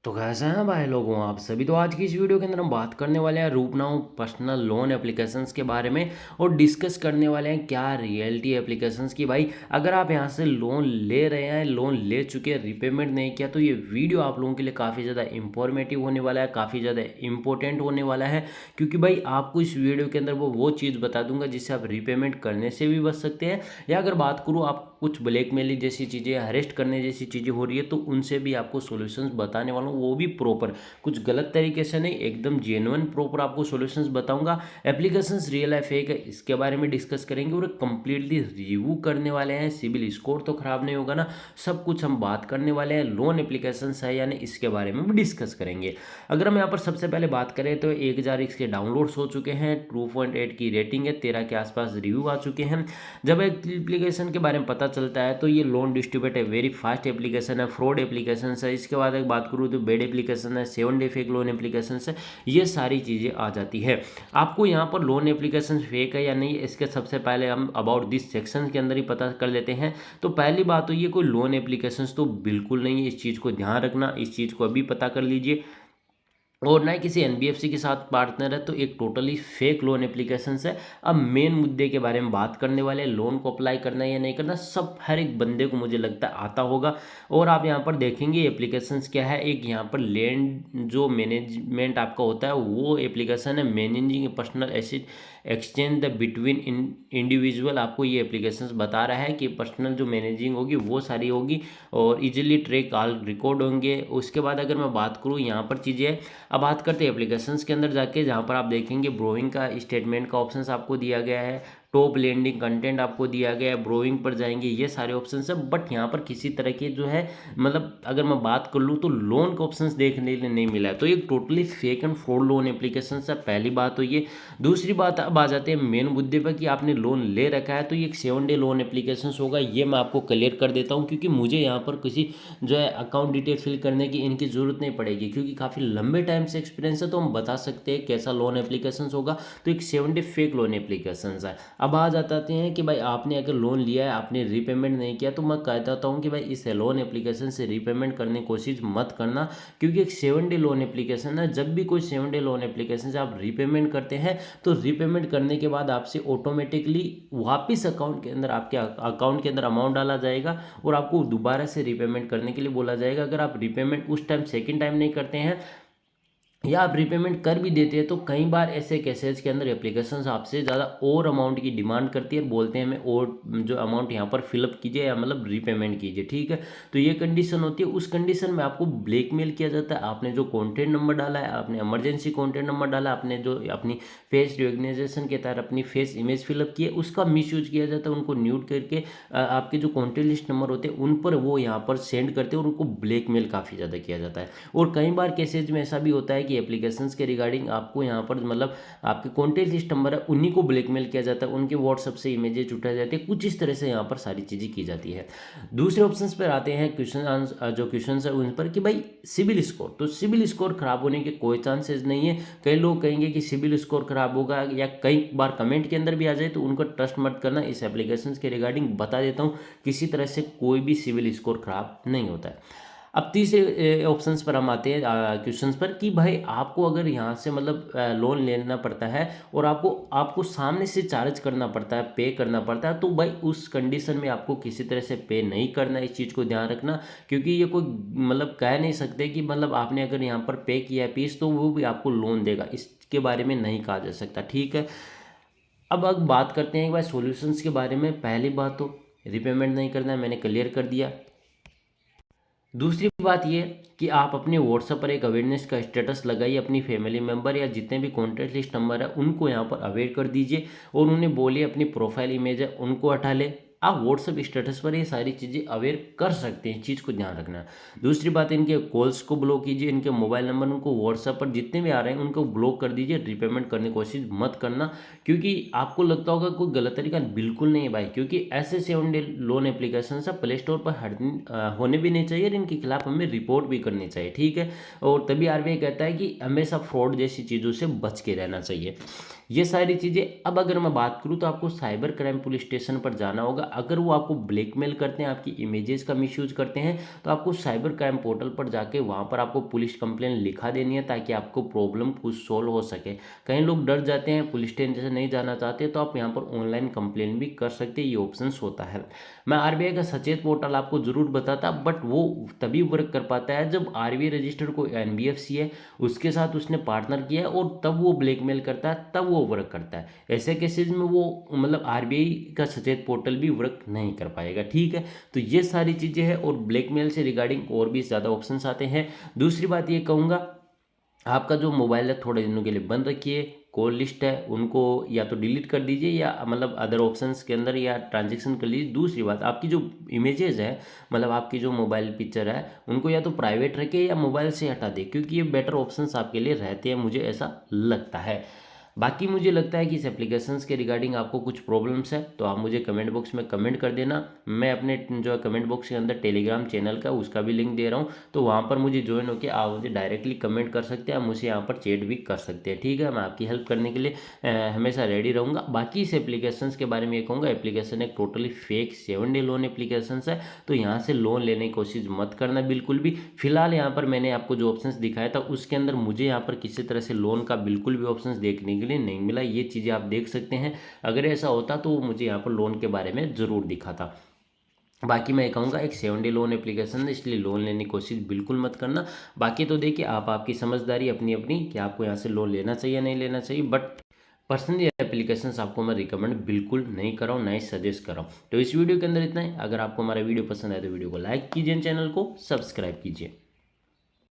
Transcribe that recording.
तो कैसे हैं भाई लोगों आप सभी। तो आज की इस वीडियो के अंदर हम बात करने वाले हैं रूपनाउ पर्सनल लोन एप्लीकेशंस के बारे में और डिस्कस करने वाले हैं क्या रियलिटी एप्लीकेशंस की। भाई अगर आप यहां से लोन ले रहे हैं, लोन ले चुके हैं, रिपेमेंट नहीं किया, तो ये वीडियो आप लोगों के लिए काफ़ी ज़्यादा इंफॉर्मेटिव होने वाला है, काफ़ी ज़्यादा इंपॉर्टेंट होने वाला है। क्योंकि भाई आपको इस वीडियो के अंदर वो चीज़ बता दूंगा जिससे आप रिपेमेंट करने से भी बच सकते हैं, या अगर बात करूँ आप कुछ ब्लैकमेलिंग जैसी चीज़ें, अरेस्ट करने जैसी चीज़ें हो रही है तो उनसे भी आपको सॉल्यूशंस बताने वाला हूँ, वो भी प्रॉपर, कुछ गलत तरीके से नहीं, एकदम जेन्युइन प्रॉपर आपको सॉल्यूशंस बताऊंगा। एप्लीकेशंस रियल है फेक है इसके बारे में डिस्कस करेंगे और कंप्लीटली रिव्यू करने वाले हैं। सिविल स्कोर तो खराब नहीं होगा ना, सब कुछ हम बात करने वाले हैं। लोन एप्लीकेशंस है या नहीं इसके बारे में भी डिस्कस करेंगे। अगर हम यहाँ पर सबसे पहले बात करें तो 1000 इसके डाउनलोड्स हो चुके हैं, 2.8 की रेटिंग है, 13 के आसपास रिव्यू आ चुके हैं। जब एक एप्लीकेशन के बारे में पता चलता है तो ये लोन डिस्ट्रीब्यूट है, वेरी फास्ट एप्लीकेशन है, फ्रॉड एप्लीकेशन है। इसके बाद एक बात करूँ तो बेड एप्लीकेशन है, 7 डे फेक लोन एप्लीकेशन है, ये सारी चीज़ें आ जाती है। आपको यहाँ पर लोन एप्लीकेशन फेक है या नहीं इसके सबसे पहले हम अबाउट दिस सेक्शन के अंदर ही पता कर लेते हैं। तो पहली बात तो ये कोई लोन एप्लीकेशन तो बिल्कुल नहीं है, इस चीज़ को ध्यान रखना, इस चीज़ को अभी पता कर लीजिए। और ना ही किसी एनबीएफसी के साथ पार्टनर है, तो एक टोटली फेक लोन एप्लीकेशन है। अब मेन मुद्दे के बारे में बात करने वाले हैं, लोन को अप्लाई करना है या नहीं करना, सब हर एक बंदे को मुझे लगता है आता होगा। और आप यहाँ पर देखेंगे एप्लीकेशंस क्या है, एक यहाँ पर लैंड जो मैनेजमेंट आपका होता है वो एप्लीकेशन है, managing personal asset exchange the between individual. आपको ये एप्लीकेशंस बता रहा है कि पर्सनल जो मैनेजिंग होगी वो सारी होगी और इजीली ट्रैक ऑल रिकॉर्ड होंगे। उसके बाद अगर मैं बात करूँ यहाँ पर चीज़ें, अब बात करते हैं एप्लीकेशंस के अंदर जाके, जहाँ पर आप देखेंगे ब्रोइंग का स्टेटमेंट का ऑप्शन आपको दिया गया है, टॉप लैंडिंग कंटेंट आपको दिया गया है, ब्रोइंग पर जाएंगे, ये सारे ऑप्शन है। बट यहाँ पर किसी तरह के जो है मतलब अगर मैं बात कर लूँ तो लोन का ऑप्शन देखने के लिए नहीं मिला है, तो ये totally fake and fraud loan application है। पहली बात तो ये। दूसरी बात अब आ जाते हैं मेन मुद्दे पर कि आपने लोन ले रखा है तो ये एक 7 डे लोन एप्लीकेशन होगा, ये मैं आपको क्लियर कर देता हूँ, क्योंकि मुझे यहाँ पर किसी जो है अकाउंट डिटेल फिल करने की इनकी ज़रूरत नहीं पड़ेगी, क्योंकि काफ़ी लंबे टाइम से एक्सपीरियंस है, तो हम बता सकते हैं कैसा लोन एप्लीकेशन होगा। तो एक 7 डे फेक लोन एप्लीकेशन है। अब आ जाते हैं कि भाई आपने अगर लोन लिया है, आपने रीपेमेंट नहीं किया, तो मैं कहता हूँ कि भाई इस लोन एप्लीकेशन से रीपेमेंट करने की कोशिश मत करना, क्योंकि एक 7 डे लोन एप्लीकेशन है। जब भी कोई 7 डे लोन एप्लीकेशन से आप रीपेमेंट करते हैं तो रीपेमेंट करने के बाद आपसे ऑटोमेटिकली वापस अकाउंट के अंदर, आपके अकाउंट के अंदर अमाउंट डाला जाएगा और आपको दोबारा से रीपेमेंट करने के लिए बोला जाएगा। अगर आप रीपेमेंट उस टाइम सेकंड टाइम नहीं करते हैं या आप रीपेमेंट कर भी देते हैं, तो कई बार ऐसे केसेस के अंदर एप्लीकेशंस आपसे ज़्यादा और अमाउंट की डिमांड करती है और बोलते हैं हमें और जो अमाउंट यहाँ पर फिलअप कीजिए या मतलब रीपेमेंट कीजिए, ठीक है। तो ये कंडीशन होती है, उस कंडीशन में आपको ब्लैकमेल किया जाता है। आपने जो कॉन्टैक्ट नंबर डाला है, आपने इमरजेंसी कॉन्टैक्ट नंबर डाला, आपने जो अपनी फेस रिकग्नाइजेशन के तहत अपनी फेस इमेज फिलअप की है, उसका मिस यूज किया जाता है। उनको न्यूट करके आपके जो कॉन्टैक्ट लिस्ट नंबर होते हैं उन पर वो यहाँ पर सेंड करते हैं और उनको ब्लैकमेल काफ़ी ज़्यादा किया जाता है। और कई बार केसेज में ऐसा भी होता है कि एप्लीकेशंस के रिगार्डिंग आपको यहाँ पर मतलब आपके कॉन्टैक्ट लिस्ट नंबर है उन्हीं को ब्लैकमेल किया जाता है, उनके व्हाट्सएप से इमेजेज उठाए जाते हैं, कुछ इस तरह से यहाँ पर सारी चीज़ें की जाती है। दूसरे ऑप्शन पर आते हैं क्वेश्चन, जो क्वेश्चन है उन पर कि भाई सिविल स्कोर, तो सिविल स्कोर खराब होने के कोई चांसेस नहीं है। कई लोग कहेंगे कि सिविल स्कोर खराब होगा, या कई बार कमेंट के अंदर भी आ जाए, तो उनको ट्रस्ट मत करना। इस एप्लीकेशन के रिगार्डिंग बता देता हूँ, किसी तरह से कोई भी सिविल स्कोर खराब नहीं होता है। अब तीसरे ऑप्शंस पर हम आते हैं, क्वेश्चंस पर कि भाई आपको अगर यहाँ से मतलब लोन लेना पड़ता है और आपको आपको सामने से चार्ज करना पड़ता है, पे करना पड़ता है, तो भाई उस कंडीशन में आपको किसी तरह से पे नहीं करना है, इस चीज़ को ध्यान रखना। क्योंकि ये कोई मतलब कह नहीं सकते कि मतलब आपने अगर यहाँ पर पे किया है फीस तो वो भी आपको लोन देगा, इसके बारे में नहीं कहा जा सकता, ठीक है। अब बात करते हैं एक बार सॉल्यूशंस के बारे में। पहली बात तो रिपेमेंट नहीं करना है, मैंने क्लियर कर दिया। दूसरी बात ये कि आप अपने व्हाट्सएप पर एक अवेयरनेस का स्टेटस लगाइए, अपनी फैमिली मेम्बर या जितने भी कॉन्टैक्ट लिस्ट नंबर है उनको यहाँ पर अवेयर कर दीजिए और उन्हें बोलिए अपनी प्रोफाइल इमेज है उनको हटा ले। आप व्हाट्सएप स्टेटस पर ये सारी चीज़ें अवेयर कर सकते हैं, इस चीज़ को ध्यान रखना। दूसरी बात, इनके कॉल्स को ब्लॉक कीजिए, इनके मोबाइल नंबर उनको व्हाट्सएप पर जितने भी आ रहे हैं उनको ब्लॉक कर दीजिए, रिपेमेंट करने की कोशिश मत करना। क्योंकि आपको लगता होगा कोई गलत तरीका, बिल्कुल नहीं है भाई, क्योंकि ऐसे 7 डे लोन एप्लीकेशन सब प्ले स्टोर पर होने भी नहीं चाहिए और इनके खिलाफ हमें रिपोर्ट भी करनी चाहिए, ठीक है। और तभी आरबीआई कहता है कि हमेशा फ्रॉड जैसी चीज़ों से बच के रहना चाहिए। ये सारी चीज़ें। अब अगर मैं बात करूँ तो आपको साइबर क्राइम पुलिस स्टेशन पर जाना होगा। अगर वो आपको ब्लैकमेल करते हैं, आपकी इमेजेस का मिसयूज़ करते हैं, तो आपको साइबर क्राइम पोर्टल पर जाके वहाँ पर आपको पुलिस कंप्लेंट लिखा देनी है, ताकि आपको प्रॉब्लम कुछ सोल्व हो सके। कई लोग डर जाते हैं, पुलिस स्टेशन नहीं जाना चाहते, तो आप यहाँ पर ऑनलाइन कंप्लेंट भी कर सकते हैं, ये ऑप्शंस होता है। मैं आरबीआई का सचेत पोर्टल आपको ज़रूर बताता, बट वो तभी वर्क कर पाता है जब आरबीआई रजिस्टर्ड कोई एनबीएफसी है, उसके साथ उसने पार्टनर किया है, और तब वो ब्लैकमेल करता है, तब वो वर्क करता है। ऐसे केसेस में वो मतलब आरबीआई का सचेत पोर्टल भी वर्क नहीं कर पाएगा। ठीक है, तो ये सारी चीज़ें हैं, और ब्लैकमेल से रिगार्डिंग और भी ज़्यादा ऑप्शंस आते हैं। दूसरी बात ये कहूँगा, आपका जो मोबाइल है थोड़े दिनों के लिए बंद रखिए। कॉल लिस्ट है उनको या तो डिलीट कर दीजिए, या मतलब अदर ऑप्शंस के अंदर या ट्रांजेक्शन कर लीजिए। दूसरी बात, आपकी जो इमेजेस है, मतलब आपकी जो मोबाइल पिक्चर है, उनको या तो प्राइवेट रखें या मोबाइल से हटा दें, क्योंकि ये बेटर ऑप्शंस आपके लिए रहते हैं, मुझे ऐसा लगता है। बाकी मुझे लगता है कि इस एप्लीकेशंस के रिगार्डिंग आपको कुछ प्रॉब्लम्स है, तो आप मुझे कमेंट बॉक्स में कमेंट कर देना। मैं अपने जो है कमेंट बॉक्स के अंदर टेलीग्राम चैनल का उसका भी लिंक दे रहा हूँ, तो वहाँ पर मुझे ज्वाइन होकर आप मुझे डायरेक्टली कमेंट कर सकते हैं, आप मुझे यहाँ पर चैट भी कर सकते हैं। ठीक है, मैं आपकी हेल्प करने के लिए हमेशा रेडी रहूँगा। बाकी इस एप्लीकेशंस के बारे में ये कहूँगा, एप्लीकेशन एक totally fake 7 day loan application है, तो यहाँ से लोन लेने की कोशिश मत करना बिल्कुल भी। फिलहाल यहाँ पर मैंने आपको जो ऑप्शंस दिखाया था उसके अंदर मुझे यहाँ पर किसी तरह से लोन का बिल्कुल भी ऑप्शंस देखने के लिए नहीं मिला। ये चीज़ें आप देख सकते हैं, अगर ऐसा होता तो मुझे यहाँ पर लोन के बारे में ज़रूर दिखाता। बाकी मैं कहूँगा एक 7 डे लोन एप्लीकेशन है, इसलिए लोन लेने की कोशिश बिल्कुल मत करना। बाकी तो देखिए आप आपकी समझदारी अपनी अपनी कि आपको यहाँ से लोन लेना चाहिए या नहीं लेना चाहिए, बट पर्सनली एप्लीकेशंस आपको मैं रिकमेंड बिल्कुल नहीं कर रहा हूँ, ना ही सजेस्ट कर रहा हूँ। तो इस वीडियो के अंदर इतना ही। अगर आपको हमारा वीडियो पसंद आए तो वीडियो को लाइक कीजिए, चैनल को सब्सक्राइब कीजिए।